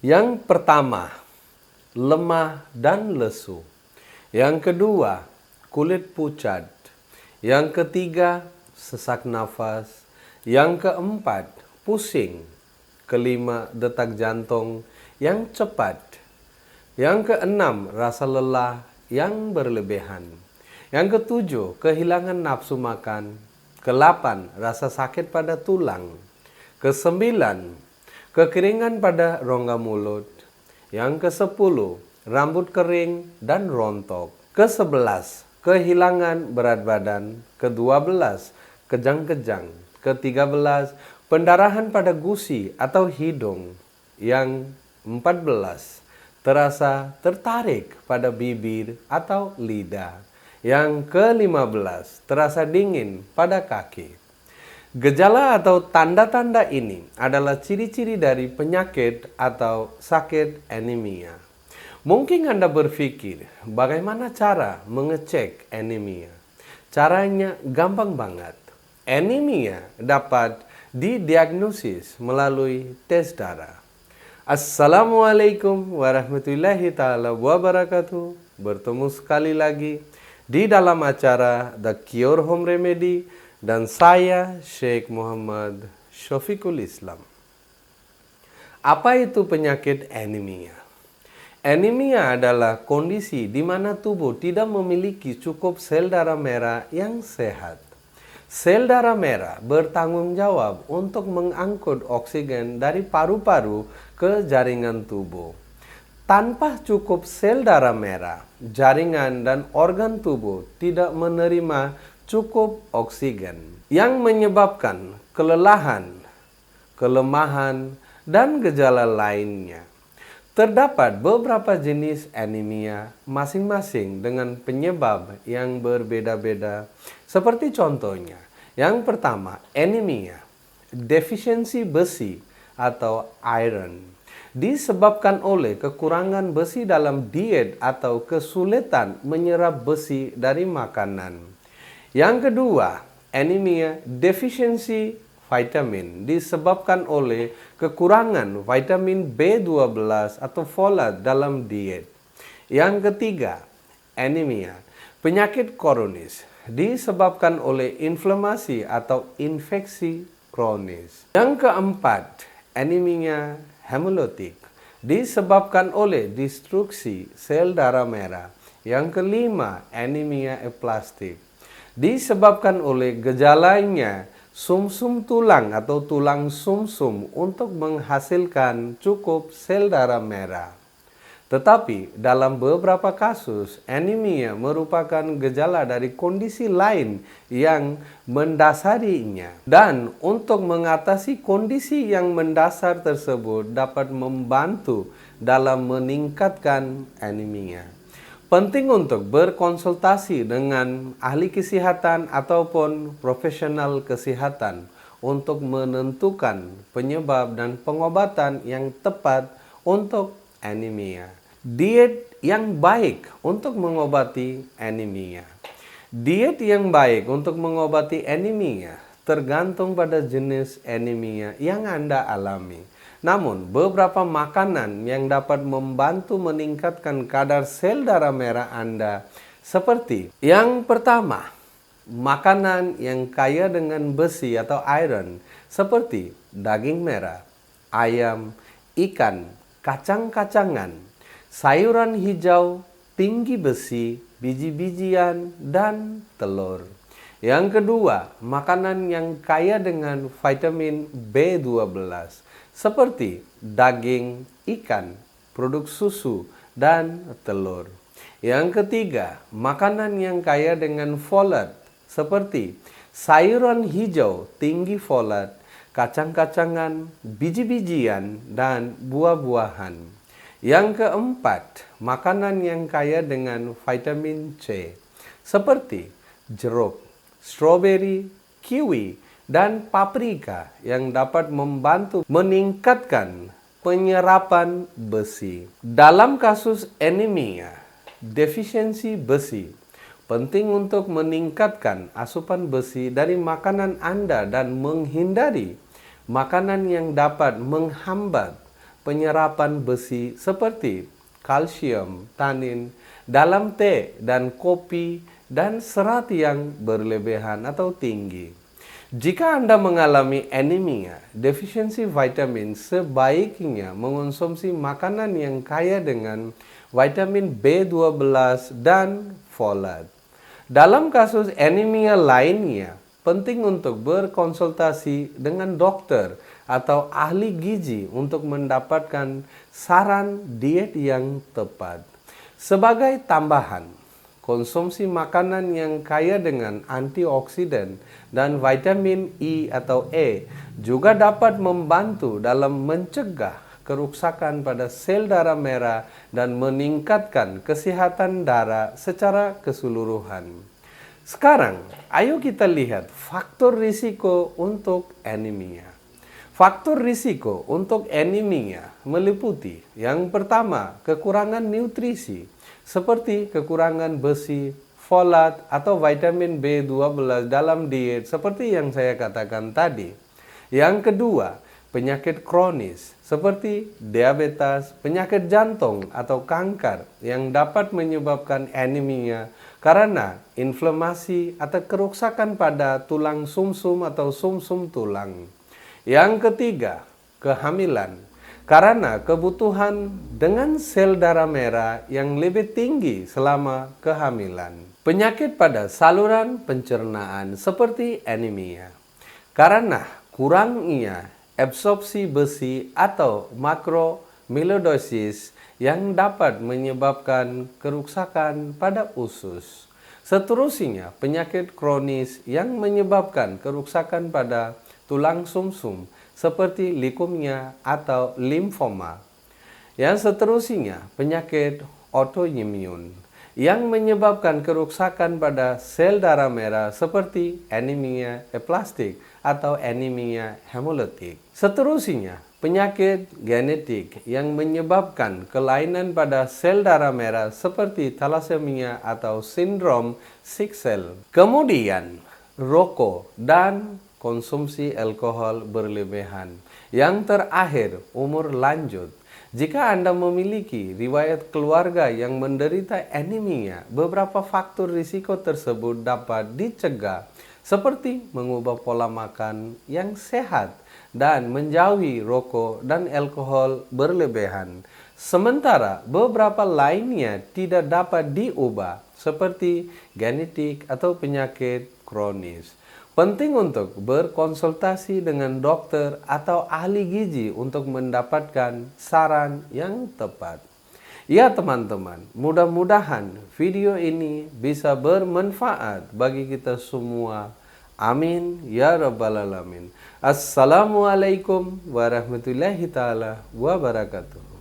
Yang pertama, lemah dan lesu. Yang kedua, kulit pucat. Yang ketiga, sesak nafas. Yang keempat, pusing. Kelima, detak jantung yang cepat. Yang keenam, rasa lelah yang berlebihan. Yang ketujuh, kehilangan nafsu makan. Kedelapan, rasa sakit pada tulang. Kesembilan, kekeringan pada rongga mulut. Yang kesepuluh, rambut kering dan rontok. Kesebelas, kehilangan berat badan. Kedua belas, kejang-kejang. Ketiga belas, pendarahan pada gusi atau hidung. Yang 14, terasa tertarik pada bibir atau lidah. Yang ke-15, terasa dingin pada kaki. Gejala atau tanda-tanda ini adalah ciri-ciri dari penyakit atau sakit anemia. Mungkin Anda berpikir, bagaimana cara mengecek anemia? Caranya gampang banget. Anemia dapat didiagnosis melalui tes darah. Assalamualaikum warahmatullahi ta'ala wabarakatuh. Bertemu sekali lagi di dalam acara The Cure Home Remedy dan saya Syekh Muhammad Syafiqul Islam. Apa itu penyakit anemia? Anemia adalah kondisi di mana tubuh tidak memiliki cukup sel darah merah yang sehat. Sel darah merah bertanggung jawab untuk mengangkut oksigen dari paru-paru ke jaringan tubuh. Tanpa cukup sel darah merah, jaringan dan organ tubuh tidak menerima cukup oksigen yang menyebabkan kelelahan, kelemahan, dan gejala lainnya. Terdapat beberapa jenis anemia masing-masing dengan penyebab yang berbeda-beda. Seperti contohnya, yang pertama, anemia, defisiensi besi atau iron, disebabkan oleh kekurangan besi dalam diet atau kesulitan menyerap besi dari makanan. Yang kedua, anemia defisiensi vitamin disebabkan oleh kekurangan vitamin B12 atau folat dalam diet. Yang ketiga, anemia penyakit kronis disebabkan oleh inflamasi atau infeksi kronis. Yang keempat, anemia hemolytik disebabkan oleh destruksi sel darah merah. Yang kelima, anemia aplastik disebabkan oleh gejalanya sumsum tulang atau tulang sumsum untuk menghasilkan cukup sel darah merah. Tetapi dalam beberapa kasus, anemia merupakan gejala dari kondisi lain yang mendasarinya. Dan untuk mengatasi kondisi yang mendasar tersebut dapat membantu dalam meningkatkan anemia. Penting untuk berkonsultasi dengan ahli kesehatan ataupun profesional kesehatan untuk menentukan penyebab dan pengobatan yang tepat untuk anemia. Diet yang baik untuk mengobati anemia. Diet yang baik untuk mengobati anemia tergantung pada jenis anemia yang Anda alami. Namun, beberapa makanan yang dapat membantu meningkatkan kadar sel darah merah Anda seperti yang pertama, makanan yang kaya dengan besi atau iron seperti daging merah, ayam, ikan, kacang-kacangan, sayuran hijau, tinggi besi, biji-bijian, dan telur. Yang kedua, makanan yang kaya dengan vitamin B12 seperti daging, ikan, produk susu, dan telur. Yang ketiga, makanan yang kaya dengan folat seperti sayuran hijau tinggi folat, kacang-kacangan, biji-bijian, dan buah-buahan. Yang keempat, makanan yang kaya dengan vitamin C seperti jeruk, stroberi, kiwi, dan paprika yang dapat membantu meningkatkan penyerapan besi. Dalam kasus anemia, defisiensi besi, penting untuk meningkatkan asupan besi dari makanan Anda dan menghindari makanan yang dapat menghambat penyerapan besi seperti kalsium, tanin dalam teh dan kopi dan serat yang berlebihan atau tinggi. Jika Anda mengalami anemia, defisiensi vitamin, sebaiknya mengonsumsi makanan yang kaya dengan vitamin B12 dan folat. Dalam kasus anemia lainnya, penting untuk berkonsultasi dengan dokter atau ahli gizi untuk mendapatkan saran diet yang tepat. Sebagai tambahan, konsumsi makanan yang kaya dengan antioksidan dan vitamin E atau E juga dapat membantu dalam mencegah kerusakan pada sel darah merah dan meningkatkan kesehatan darah secara keseluruhan. Sekarang, ayo kita lihat faktor risiko untuk anemia. Faktor risiko untuk anemia meliputi yang pertama, kekurangan nutrisi seperti kekurangan besi, folat, atau vitamin B12 dalam diet seperti yang saya katakan tadi. Yang kedua, penyakit kronis seperti diabetes, penyakit jantung atau kanker yang dapat menyebabkan anemia karena inflamasi atau kerusakan pada tulang sumsum atau sumsum tulang. Yang ketiga, kehamilan karena kebutuhan dengan sel darah merah yang lebih tinggi selama kehamilan. Penyakit pada saluran pencernaan seperti anemia karena kurangnya absorpsi besi atau makromyelaidosis yang dapat menyebabkan kerusakan pada usus. Seterusnya, penyakit kronis yang menyebabkan kerusakan pada tulang sumsum seperti leukemia atau limfoma. Yang seterusnya, penyakit autoimun yang menyebabkan kerusakan pada sel darah merah seperti anemia aplastik atau anemia hemolytik. Seterusnya, penyakit genetik yang menyebabkan kelainan pada sel darah merah seperti thalassemia atau sindrom sickle. Kemudian, rokok dan konsumsi alkohol berlebihan. Yang terakhir, umur lanjut. Jika Anda memiliki riwayat keluarga yang menderita anemia, beberapa faktor risiko tersebut dapat dicegah, seperti mengubah pola makan yang sehat dan menjauhi rokok dan alkohol berlebihan. Sementara beberapa lainnya tidak dapat diubah, seperti genetik atau penyakit kronis. Penting untuk berkonsultasi dengan dokter atau ahli gizi untuk mendapatkan saran yang tepat. Ya teman-teman, mudah-mudahan video ini bisa bermanfaat bagi kita semua. Amin ya rabbal alamin. Assalamualaikum warahmatullahi taala wabarakatuh.